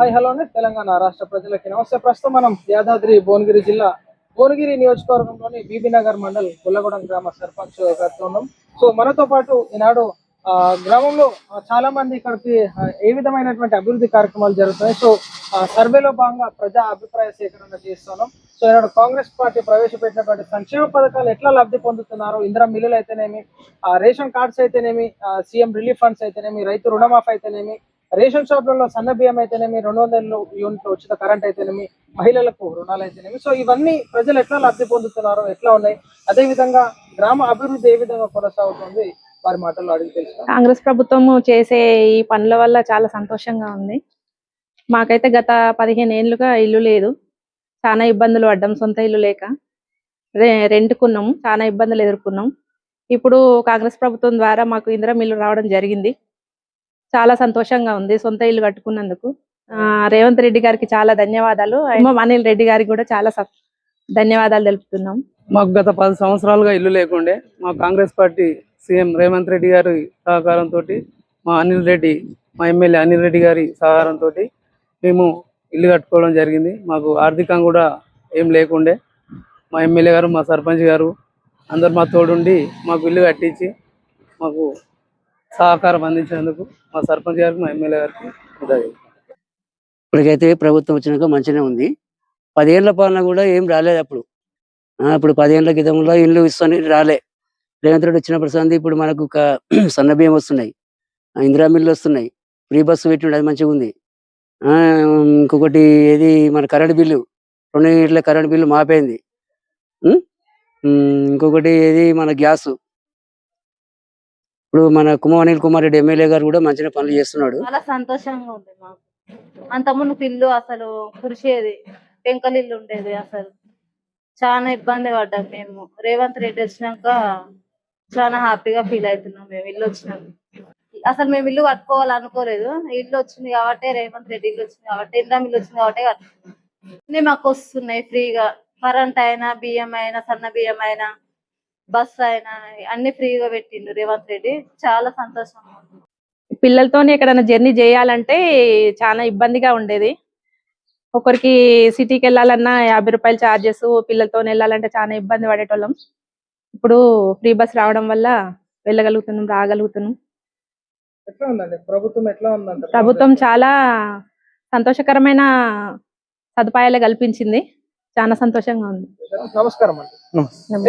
Hi hello అండి తెలంగాణ రాష్ట్ర ప్రజలకి నమస్తే. ప్రస్తుతం మనం యాదాద్రి భువనగిరి జిల్లా భువనగిరి నియోజకవర్గంలోని బీబీ నగర్ మండల్ పుల్లగూడెం గ్రామ సర్పంచ్ గారితో ఉన్నాం. సో మనతో పాటు ఈనాడు గ్రామంలో చాలా మంది ఇక్కడికి ఏ విధమైనటువంటి అభివృద్ధి కార్యక్రమాలు జరుగుతున్నాయి. సో సర్వేలో భాగంగా ప్రజా అభిప్రాయ సేకరణ చేస్తున్నాం. సో ఈనాడు కాంగ్రెస్ పార్టీ ప్రవేశపెట్టినటువంటి సంక్షేమ పథకాలు ఎట్లా లబ్ధి పొందుతున్నారు, ఇందిరా మిల్లులు అయితేనేమి, రేషన్ కార్డ్స్ అయితేనేమి, సీఎం రిలీఫ్ ఫండ్స్ అయితేనేమి, రైతు రుణమాఫీ అయితేనేమి, రేషన్ షాపులలో సన్న బియ్యం అయితేనేమి, 200 యూనిట్లు ఉచిత కరెంట్ అయితేనేమి, మహిళలకు రుణాలు అయితేనేమి, సో ఇవన్నీ ప్రజలు ఎట్లా లబ్ధి పొందుతున్నారు, ఎట్లా ఉన్నాయి, అదే విధంగా గ్రామ అభివృద్ధి ఏ విధంగా కొనసాగుతుంది వారి మాటల్లో అడిగి తెలుసు. కాంగ్రెస్ ప్రభుత్వం చేసే ఈ పనుల వల్ల చాలా సంతోషంగా ఉంది. మాకైతే గత 15 ఏళ్లుగా ఇల్లు లేదు, చాలా ఇబ్బందులు పడ్డాం. సొంత ఇల్లు లేక రెంట్కున్నాము, చాలా ఇబ్బందులు ఎదుర్కొన్నాం. ఇప్పుడు కాంగ్రెస్ ప్రభుత్వం ద్వారా మాకు ఇందిరా మిల్లు రావడం జరిగింది. చాలా సంతోషంగా ఉంది సొంత ఇల్లు కట్టుకున్నందుకు. రేవంత్ రెడ్డి గారికి చాలా ధన్యవాదాలు. అనిల్ రెడ్డి గారికి కూడా చాలా ధన్యవాదాలు తెలుపుతున్నాం. మాకు గత 10 సంవత్సరాలుగా ఇల్లు లేకుండే మా కాంగ్రెస్ పార్టీ సీఎం రేవంత్ రెడ్డి గారి సహకారంతో, మా ఎమ్మెల్యే అనిల్ రెడ్డి గారి సహకారంతో మేము ఇల్లు కట్టుకోవడం జరిగింది. మాకు ఆర్థికంగా కూడా ఏం లేకుండే మా ఎమ్మెల్యే గారు, మా సర్పంచ్ గారు అందరు మా తోడుండి మాకు ఇల్లు కట్టించి మాకు సహకారం అందించినందుకు మా సర్పంచ్ గారికి, మా ఎమ్మెల్యే గారికి ఇప్పటికైతే ప్రభుత్వం వచ్చినాక మంచిగానే ఉంది. 10 ఏళ్ల పాలన కూడా ఏం రాలేదు అప్పుడు. 10 ఏళ్ల క్రితంలో ఇల్లు ఇస్తాను రాలే. రేవంత్ రెడ్డి వచ్చినప్పుడు సంది ఇప్పుడు మనకు సన్న బియ్యం వస్తున్నాయి, ఇందిరా మిల్లు వస్తున్నాయి, ఫ్రీ బస్సు పెట్టిండు, అది మంచిగా ఉంది. ఇంకొకటి ఏది మన కరెంట్ బిల్లు 2 యూనిట్ల కరెంట్ బిల్లు మాపైంది. ఇంకొకటి ఏది మన గ్యాస్, ఇప్పుడు మన అనిల్ కుమార్ రెడ్డి ఎమ్మెల్యే గారు కూడా మంచిగా పనులు చేస్తున్నాడు. చాలా సంతోషంగా ఉంది మాకు. అంత ముందుకు ఇల్లు అసలు కురిసేది, పెంకలు ఇల్లు ఉండేది, అసలు చాలా ఇబ్బంది పడ్డాం మేము. రేవంత్ రెడ్డి వచ్చినాక చాలా హ్యాపీగా ఫీల్ అవుతున్నాం మేము ఇల్లు వచ్చినాక. అసలు మేము ఇల్లు కట్టుకోవాలనుకోలేదు, ఇల్లు వచ్చింది కాబట్టి, రేవంత్ రెడ్డి ఇల్లు వచ్చింది కాబట్టి, ఇందిరా మిల్లు వచ్చింది కాబట్టి కట్టుకున్నాం. మాకు వస్తున్నాయి ఫ్రీగా, కరెంట్ అయినా, బియ్యం అయినా, సన్న బియ్యం అయినా, బస్ అయినా అన్ని ఫ్రీగా పెట్టిండు రేవంత్ రెడ్డి. చాలా సంతోషంగా ఉంది. పిల్లలతోనే ఎక్కడైనా జర్నీ చేయాలంటే చాలా ఇబ్బందిగా ఉండేది. ఒకరికి సిటీకి వెళ్ళాలన్నా 50 రూపాయలు ఛార్జెస్, పిల్లలతో వెళ్ళాలంటే చాలా ఇబ్బంది పడేటోళ్ళం. ఇప్పుడు ఫ్రీ బస్ రావడం వల్ల వెళ్ళగలుగుతున్నాం, రాగలుగుతున్నాం. ఎట్లా ఉందండి ప్రభుత్వం, ఎట్లా ఉందంటే ప్రభుత్వం చాలా సంతోషకరమైన సదుపాయాలు కల్పించింది. చాలా సంతోషంగా ఉంది. నమస్కారం అండి.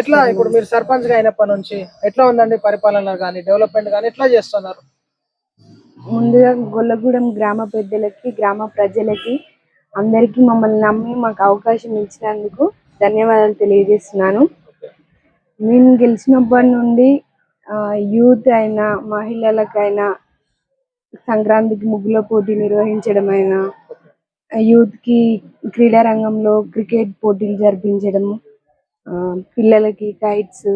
ఎట్లా ఇప్పుడు మీరు సర్పంచ్ గా అయినప్పటి నుంచి ఎట్లా ఉందండి పరిపాలన కానీ, డెవలప్మెంట్ కానీ ఎట్లా చేస్తున్నారు? ముందుగా గొల్లగూడెం గ్రామ పెద్దలకి, గ్రామ ప్రజలకి అందరికీ మమ్మల్ని నమ్మి మాకు అవకాశం ఇచ్చినందుకు ధన్యవాదాలు తెలియజేస్తున్నాను. మేము గెలిచినప్పటి నుండి యూత్ అయినా, మహిళలకైనా, సంక్రాంతికి ముగ్గుల పోటీ నిర్వహించడం అయినా, యూత్ కి క్రీడా రంగంలో క్రికెట్ పోటీలు జరిపించడము, పిల్లలకి కైట్స్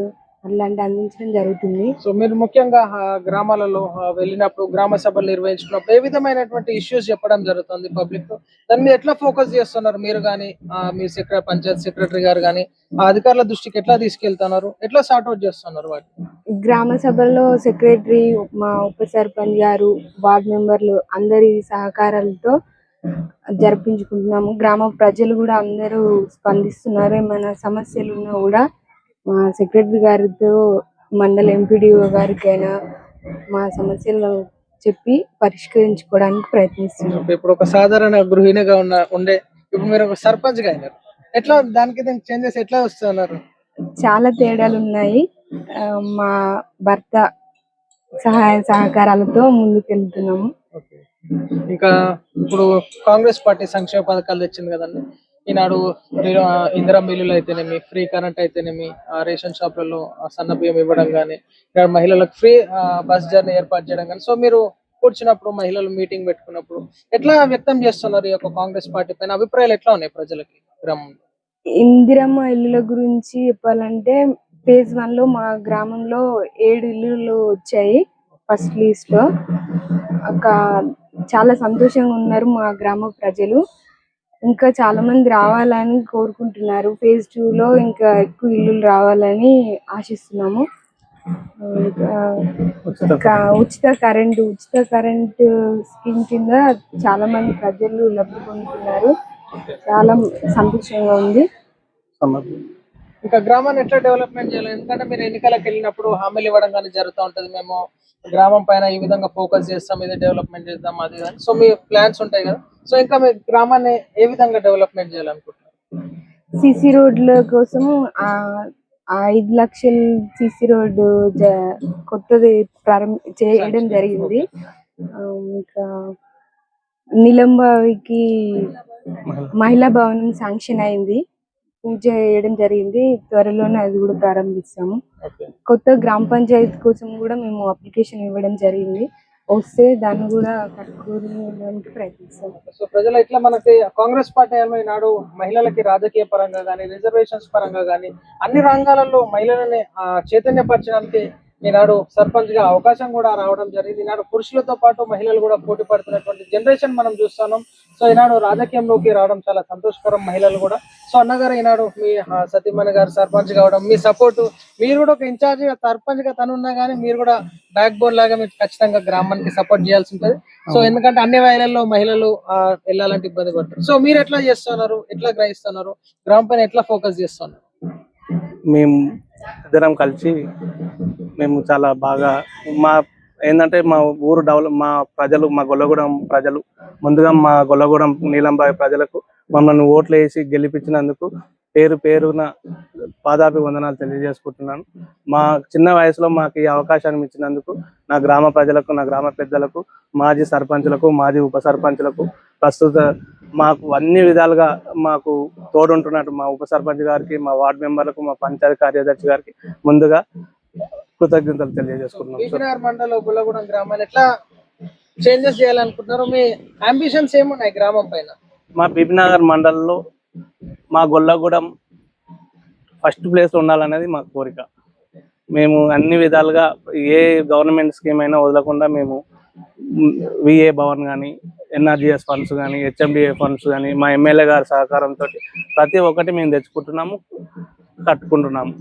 అట్లాంటి అందించడం జరుగుతుంది. సో మీరు ముఖ్యంగా గ్రామాలలో వెళ్ళినప్పుడు, గ్రామ సభలు నిర్వహించినప్పుడు ఏ విధమైనటువంటి ఇష్యూస్ చెప్పడం జరుగుతుంది పబ్లిక్? దాని మీద ఎట్లా ఫోకస్ చేస్తున్నారు మీరు కానీ, మీ పంచాయత్ సెక్రటరీ గారు కానీ అధికారుల దృష్టికి ఎట్లా తీసుకెళ్తున్నారు, ఎట్లా సార్ట్అవుట్ చేస్తున్నారు వాటిని? గ్రామ సభల్లో సెక్రటరీ, మా ఉప సర్పంచ్ గారు, వార్డు మెంబర్లు అందరి సహకారాలతో జరిపించుకుంటున్నాము. గ్రామ ప్రజలు కూడా అందరూ స్పందిస్తున్నారు. ఏమైనా సమస్యలు ఉన్నా కూడా మా సెక్రటరీ గారితో, మండల ఎంపీడీఓ గారికైనా మా సమస్యలను చెప్పి పరిష్కరించుకోవడానికి ప్రయత్నిస్తున్నాం. ఇప్పుడు ఒక సాధారణ గృహిణిగా ఉండే ఇప్పుడు మీరు ఒక సర్పంచ్ గా అయినారు, ఎట్లా దానికి చేంజెస్ ఎట్లా వస్తున్నారు? చాలా తేడాలు ఉన్నాయి. మా భర్త సహాయ సహకారాలతో ముందుకెళ్తున్నాము. ఇంకా ఇప్పుడు కాంగ్రెస్ పార్టీ సంక్షేమ పథకాలు తెచ్చింది కదండి. ఈనాడు ఇందిరా మిల్లులు అయితేనేమి, ఫ్రీ కరెంట్ అయితేనేమి, రేషన్ షాపులలో సన్న బియ్యం ఇవ్వడం కానీ, మహిళలకు ఫ్రీ బస్ జర్నీ ఏర్పాటు చేయడం కానీ, సో మీరు కూర్చున్నప్పుడు, మహిళలు మీటింగ్ పెట్టుకున్నప్పుడు ఎట్లా వ్యక్తం చేస్తున్నారు ఈ యొక్క కాంగ్రెస్ పార్టీ పైన? అభిప్రాయాలు ఎట్లా ఉన్నాయి ప్రజలకి గ్రామంలో? ఇందిరమ్మ ఇల్లుల గురించి చెప్పాలంటే, ఫేజ్ 1 లో మా గ్రామంలో 7 ఇల్లులు వచ్చాయి ఫస్ట్ లిస్ట్ లో. చాలా సంతోషంగా ఉన్నారు మా గ్రామ ప్రజలు. ఇంకా చాలా మంది రావాలని కోరుకుంటున్నారు. ఫేజ్ 2 లో ఇంకా ఎక్కువ ఇల్లులు రావాలని ఆశిస్తున్నాము. ఇంకా ఉచిత కరెంటు స్కీమ్ కింద చాలా మంది ప్రజలు లబ్ధి పొందుతున్నారు. చాలా సంతోషంగా ఉంది. ఇంకా గ్రామాన్ని ఎట్లా డెవలప్మెంట్ చేయాలి? ఎందుకంటే మీరు ఎన్నికలకు వెళ్ళినప్పుడు హామీలు ఇవ్వడం కానీ జరుగుతూ ఉంటుంది, మేము గ్రామం పైన ఈ విధంగా ఫోకస్ చేస్తాం, ఇది డెవలప్మెంట్ చేద్దాం అది కానీ. సో మీ ప్లాన్స్ ఉంటాయి కదా, సో ఇంకా మీ గ్రామాన్ని ఏ విధంగా డెవలప్మెంట్ చేయాలనుకుంటున్నారు? సిసి రోడ్ల కోసం 5 లక్షల సిసి రోడ్డు కొత్తది చేయడం జరిగింది. ఇంకా నిలంబావికి మహిళా భవనం శాంక్షన్ అయింది, పూజ చేయడం జరిగింది. త్వరలోనే అది కూడా ప్రారంభిస్తాము. కొత్త గ్రామ పంచాయతీ కోసం కూడా మేము అప్లికేషన్ ఇవ్వడం జరిగింది. వస్తే దాన్ని కూడా కట్టుకోవడానికి ప్రయత్నిస్తాం. సో ప్రజలు ఇట్లా మనకి కాంగ్రెస్ పార్టీ ఈనాడు మహిళలకి రాజకీయ పరంగా కానీ, రిజర్వేషన్స్ పరంగా కానీ అన్ని రంగాలలో మహిళలని చైతన్యపరచడానికి ఈనాడు సర్పంచ్ గా అవకాశం కూడా రావడం జరిగింది. ఈనాడు పురుషులతో పాటు మహిళలు కూడా పోటీ పడుతున్నటువంటి జనరేషన్ మనం చూస్తున్నాం. సో ఈనాడు రాజకీయంలోకి రావడం చాలా సంతోషకరం మహిళలు కూడా. సో అన్నగారు ఈనాడు మీ సతీమణి గారు సర్పంచ్ కావడం, మీ సపోర్ట్, మీరు కూడా ఒక ఇన్ఛార్జ్ గా సర్పంచ్ గా తను ఉన్నా కానీ మీరు కూడా బ్యాక్ బోన్ లాగా మీరు ఖచ్చితంగా గ్రామానికి సపోర్ట్ చేయాల్సి ఉంటుంది. సో ఎందుకంటే అన్ని వయలలో మహిళలు వెళ్ళాలంటే ఇబ్బంది పడతారు. సో మీరు ఎట్లా చేస్తున్నారు, ఎట్లా గ్రహిస్తున్నారు, గ్రామం పైన ఎట్లా ఫోకస్ చేస్తున్నారు? మేము ఇద్దరం కలిసి మేము చాలా బాగా ఏంటంటే మా ఊరు డెవలప్, మా ప్రజలు, మా గొల్లగూడెం ప్రజలు, ముందుగా మా గొల్లగూడెం నీలంబావి ప్రజలకు మమ్మల్ని ఓట్లు వేసి గెలిపించినందుకు పేరు పేరున పాదాభి వందనాలు తెలియజేసుకుంటున్నాను. మా చిన్న వయసులో మాకు ఈ అవకాశాన్ని ఇచ్చినందుకు నా గ్రామ ప్రజలకు, నా గ్రామ పెద్దలకు, మాజీ సర్పంచులకు, మాజీ ఉప సర్పంచులకు, ప్రస్తుత మాకు అన్ని విధాలుగా మాకు తోడుంటున్నట్టు మా ఉప సర్పంచ్ గారికి, మా వార్డు మెంబర్లకు, మా పంచాయతీ కార్యదర్శి గారికి ముందుగా కృతజ్ఞతలు తెలియజేసుకుంటున్నాం. మండలం గుల్లగూడెం గ్రామాన్ని ఎట్లా చేంజెస్ చేయాలనుకుంటున్నారు? మీ అంబిషన్స్ ఏమున్నాయి గ్రామం పైన? మా బీబీనగర్ మండలంలో మా గొల్లగూడెం ఫస్ట్ ప్లేస్ ఉండాలనేది మా కోరిక. మేము అన్ని విధాలుగా ఏ గవర్నమెంట్ స్కీమ్ అయినా వదలకుండా మేము విఏ భవన్ కానీ, ఎన్ఆర్జిఎస్ ఫండ్స్ కానీ, హెచ్ఎండిఏ ఫండ్స్ కానీ మా ఎమ్మెల్యే గారి సహకారంతో ప్రతి ఒక్కటి మేము తెచ్చుకుంటున్నాము, కట్టుకుంటున్నాము.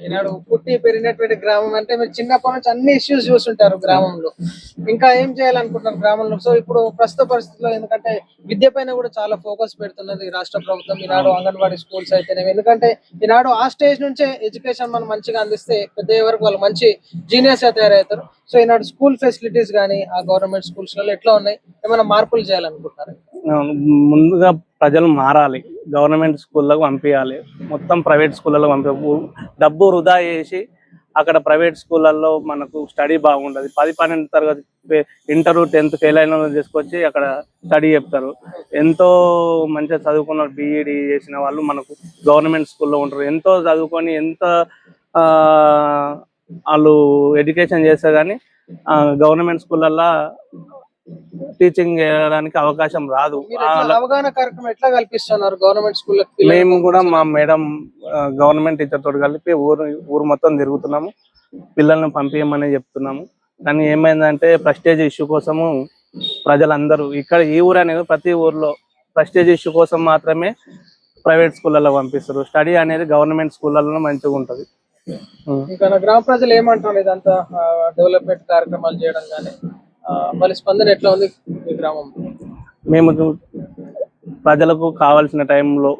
ఈనాడు పుట్టి పెరిగినటువంటి గ్రామం అంటే మీరు చిన్నప్పటి నుంచి అన్ని ఇష్యూస్ చూస్తుంటారు గ్రామంలో, ఇంకా ఏం చేయాలనుకుంటున్నారు గ్రామంలో? సో ఇప్పుడు ప్రస్తుత పరిస్థితుల్లో ఎందుకంటే విద్య పైన కూడా చాలా ఫోకస్ పెడుతున్నది రాష్ట్ర ప్రభుత్వం. ఈనాడు అంగన్వాడీ స్కూల్స్ అయితేనే, ఎందుకంటే ఈనాడు ఆ స్టేజ్ నుంచే ఎడ్యుకేషన్ మనం మంచిగా అందిస్తే పెద్ద వరకు వాళ్ళు మంచి జీనియస్ గా తయారవుతారు. సో ఈనాడు స్కూల్ ఫెసిలిటీస్ కానీ ఆ గవర్నమెంట్ స్కూల్స్ లో ఎట్లా ఉన్నాయి, ఏమైనా మార్పులు చేయాలనుకుంటున్నారు? ముందుగా ప్రజలు మారాలి, గవర్నమెంట్ స్కూళ్ళకు పంపించాలి, మొత్తం ప్రైవేట్ స్కూళ్ళలో డబ్బు వృధా చేసి అక్కడ ప్రైవేట్ స్కూళ్ళల్లో మనకు స్టడీ బాగుండదు. 10-12 తరగతి ఇంటర్ 10th ఫెయిల్ అయిన తీసుకొచ్చి అక్కడ స్టడీ చెప్తారు. ఎంతో మంచిగా చదువుకున్న బీఈడి చేసిన వాళ్ళు మనకు గవర్నమెంట్ స్కూల్లో ఉంటారు. ఎంతో చదువుకొని ఎంత వాళ్ళు ఎడ్యుకేషన్ చేస్తే కానీ గవర్నమెంట్ స్కూళ్ళల్లో టీచింగ్ చేయడానికి అవకాశం రాదు. అవగాహన కార్యక్రమం ఎట్లా కల్పిస్తున్నారు గవర్నమెంట్ స్కూల్? మేము కూడా మా మేడం గవర్నమెంట్ టీచర్ తోటి కలిపి ఊరు మొత్తం తిరుగుతున్నాము, పిల్లల్ని పంపించమని చెప్తున్నాము. కానీ ఏమైందంటే ప్రెస్టేజ్ ఇష్యూ కోసము ప్రజలందరూ ఇక్కడ ఈ ఊరు అనేది ప్రతి ఊర్లో ప్రెస్టేజ్ ఇష్యూ కోసం మాత్రమే ప్రైవేట్ స్కూళ్ళలో పంపిస్తారు. స్టడీ అనేది గవర్నమెంట్ స్కూళ్ళలో మంచిగా ఉంటుంది. ఇంకా గ్రామ ప్రజలు ఏమంటారు ఇదంతా డెవలప్మెంట్ కార్యక్రమాలు చేయడం కానీ వాళ్ళ స్పందన ఎట్లా ఉంది ఈ గ్రామంలో? మేము ప్రజలకు కావాల్సిన టైంలో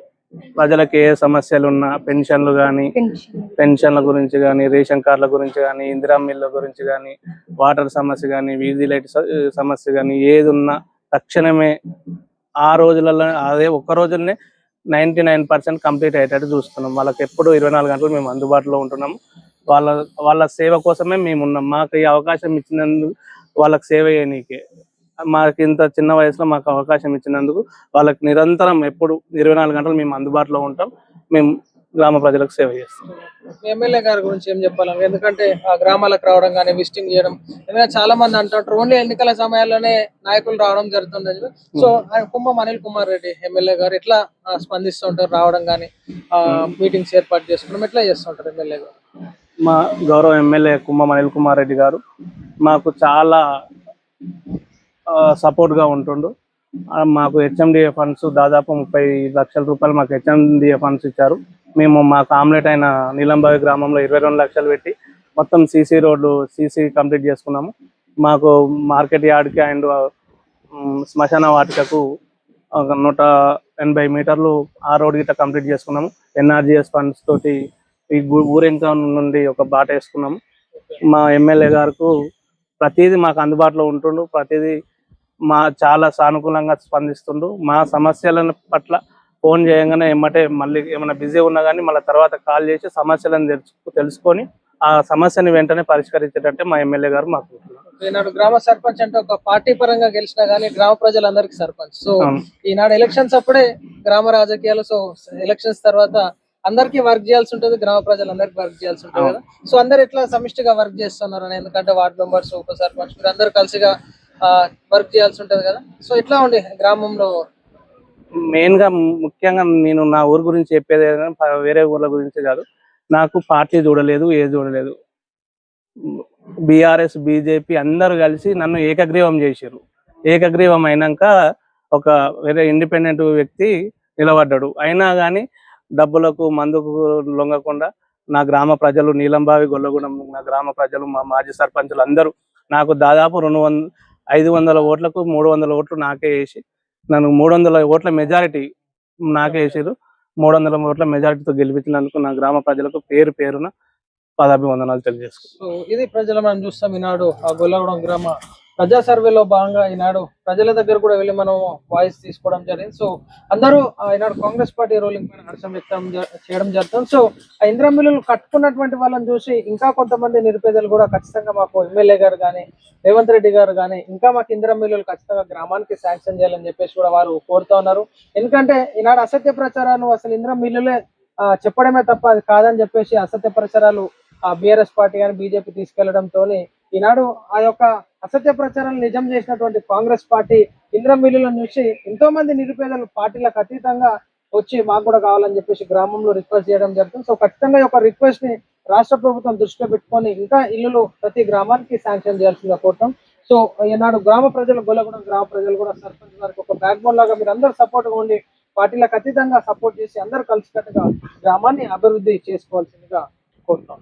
ప్రజలకు ఏ సమస్యలు ఉన్నా పెన్షన్లు కానీ, పెన్షన్ల గురించి కానీ, రేషన్ కార్డుల గురించి కానీ, ఇందిరా మిల్ల గురించి కానీ, వాటర్ సమస్య కానీ, వీధి లైట్ సమస్య కానీ ఏది ఉన్నా తక్షణమే ఆ రోజులలో అదే ఒక్క రోజులనే 99% కంప్లీట్ అయ్యేటట్టు చూస్తున్నాం. వాళ్ళకి ఎప్పుడు 24 గంటలు మేము అందుబాటులో ఉంటున్నాము. వాళ్ళ సేవ కోసమే మేము ఉన్నాం. మాకు ఈ అవకాశం ఇచ్చినందుకు వాళ్ళకి సేవ చేయనీకే, మాకు ఇంత చిన్న వయసులో మాకు అవకాశం ఇచ్చినందుకు వాళ్ళకి నిరంతరం ఎప్పుడు 24 గంటలు మేము అందుబాటులో ఉంటాం. మేము గ్రామ ప్రజలకు సేవ చేస్తాం. ఎమ్మెల్యే గారి గురించి ఏం చెప్పాలి? ఎందుకంటే ఆ గ్రామాలకు రావడం కానీ విజిటింగ్ చేయడం, ఎందుకంటే చాలా మంది అంటారు ఓన్లీ ఎన్నికల సమయాల్లోనే నాయకులు రావడం జరుగుతుంది. సో కుంభం అనిల్ కుమార్ రెడ్డి ఎమ్మెల్యే గారు ఎట్లా స్పందిస్తుంటారు, రావడం కానీ మీటింగ్స్ ఏర్పాటు చేసుకోవడం ఎట్లా చేస్తుంటారు ఎమ్మెల్యే గారు? మా గౌరవ ఎమ్మెల్యే కుంభం అనిల్ కుమార్ రెడ్డి గారు మాకు చాలా సపోర్ట్ గా ఉంటుండు. మాకు హెచ్ఎండిఏ ఫండ్స్ దాదాపు 30 లక్షల రూపాయలు మాకు హెచ్ఎండిఏ ఫండ్స్ ఇచ్చారు. మేము మాకు ఆమ్లెట్ అయిన నీలంబావి గ్రామంలో 22 లక్షలు పెట్టి మొత్తం సీసీ రోడ్లు సీసీ కంప్లీట్ చేసుకున్నాము. మాకు మార్కెట్ యార్డ్కి అండ్ శ్మశాన వాటికకు 180 మీటర్లు ఆ రోడ్ గిట్ట కంప్లీట్ చేసుకున్నాము. NRGS ఫండ్స్ తోటి ఈ ఊరింకా నుండి ఒక బాట వేసుకున్నాము. మా ఎమ్మెల్యే గారికి ప్రతిదీ మాకు అందుబాటులో ఉంటుండు, ప్రతిదీ చాలా సానుకూలంగా స్పందిస్తుండు. మా సమస్యల పట్ల ఫోన్ చేయగానే ఎమ్మటే మళ్ళీ ఏమైనా బిజీ ఉన్నా కానీ మళ్ళీ తర్వాత కాల్ చేసి సమస్యలను తెలుసుకొని ఆ సమస్యని వెంటనే పరిష్కరించేటట్టే మా ఎమ్మెల్యే గారు మాకు. ఈనాడు గ్రామ సర్పంచ్ అంటే ఒక పార్టీ పరంగా గెలిచినా గానీ గ్రామ ప్రజలందరికీ సర్పంచ్. సో ఈనాడు ఎలక్షన్స్ అప్పుడే గ్రామ రాజకీయాలు. సో ఎలక్షన్స్ తర్వాత అందరికీ వర్క్ చేయాల్సి ఉంటుంది, గ్రామ ప్రజలందరికీ వర్క్ చేయాల్సి ఉంటుంది కదా. సో అందరు ఎట్లా సమిష్టిగా వర్క్ చేస్తున్నారు అని, ఎందుకంటే వార్డ్ మెంబర్స్, ఉప సర్పంచ్ మీరు అందరు కలిసిగా వర్క్ చేయాల్సి ఉంటది కదా. సో ఎట్లా ఉండే గ్రామంలో? మెయిన్ గా ముఖ్యంగా నేను నా ఊరు గురించి చెప్పేది ఏదైనా వేరే ఊర్ల గురించి కాదు. నాకు పార్టీ చూడలేదు, ఏది చూడలేదు. BRS BJP అందరూ కలిసి నన్ను ఏకగ్రీవం చేశారు. ఏకగ్రీవం అయినాక ఒక వేరే ఇండిపెండెంట్ వ్యక్తి నిలబడ్డాడు. అయినా కానీ డబ్బులకు మందుకు లొంగకుండా నా గ్రామ ప్రజలు, నీలంబావి గొల్లగూడెం నా గ్రామ ప్రజలు, మా మాజీ సర్పంచులు అందరూ నాకు దాదాపు 500 ఓట్లకు 300 ఓట్లు నాకే వేసి నన్ను 300 ఓట్ల మెజారిటీ నాకే వేసారు. 300 ఓట్ల మెజారిటీతో గెలిపించినందుకు నా గ్రామ ప్రజలకు పేరు పేరున పదాభివందనాలు తెలియజేసుకుంటాం. సో ఇది ప్రజలు మనం చూస్తాం. ఈనాడు ఆ గొల్లగూడెం గ్రామ ప్రజా సర్వేలో భాగంగా ఈనాడు ప్రజల దగ్గర కూడా వెళ్ళి మనం వాయిస్ తీసుకోవడం జరిగింది. సో అందరూ ఈనాడు కాంగ్రెస్ పార్టీ రూలింగ్ పైన హర్షం వ్యక్తం చేయడం జరుగుతుంది. సో ఆ ఇందిరా మిల్లులు కట్టుకున్నటువంటి వాళ్ళని చూసి ఇంకా కొంతమంది నిరుపేదలు కూడా ఖచ్చితంగా మాకు ఎమ్మెల్యే గారు కానీ రేవంత్ రెడ్డి గారు కానీ ఇంకా మాకు ఇందిరా మిల్లులు ఖచ్చితంగా గ్రామానికి శాంక్షన్ చేయాలని చెప్పేసి కూడా వారు కోరుతా ఉన్నారు. ఎందుకంటే ఈనాడు అసత్య ప్రచారాలు అసలు ఇందిరా మిల్లులే చెప్పడమే తప్ప అది కాదని చెప్పేసి అసత్య ప్రచారాలు BRS పార్టీ కానీ BJP తీసుకెళ్లడంతో ఈనాడు ఆ యొక్క అసత్య ప్రచారాలు నిజం చేసినటువంటి కాంగ్రెస్ పార్టీ ఇందిరా మిల్లులను చూసి ఎంతో మంది నిరుపేదలు పార్టీలకు అతీతంగా వచ్చి మాకు కూడా కావాలని చెప్పేసి గ్రామంలో రిక్వెస్ట్ చేయడం జరుగుతుంది. సో ఖచ్చితంగా ఈ యొక్క రిక్వెస్ట్ ని రాష్ట్ర ప్రభుత్వం దృష్టిలో పెట్టుకొని ఇంకా ఇల్లులు ప్రతి గ్రామానికి శాంక్షన్ చేయాల్సిందిగా కోరుతాం. సో ఈనాడు గ్రామ ప్రజలు, గొల్లగూడెం గ్రామ ప్రజలు కూడా సర్పంచ్ గారికి ఒక బ్యాక్ బోన్ లాగా మీరు అందరూ సపోర్ట్ గా ఉండి పార్టీలకు అతీతంగా సపోర్ట్ చేసి అందరూ కలిసికట్టుగా గ్రామాన్ని అభివృద్ధి చేసుకోవాల్సిందిగా కోరుతాం.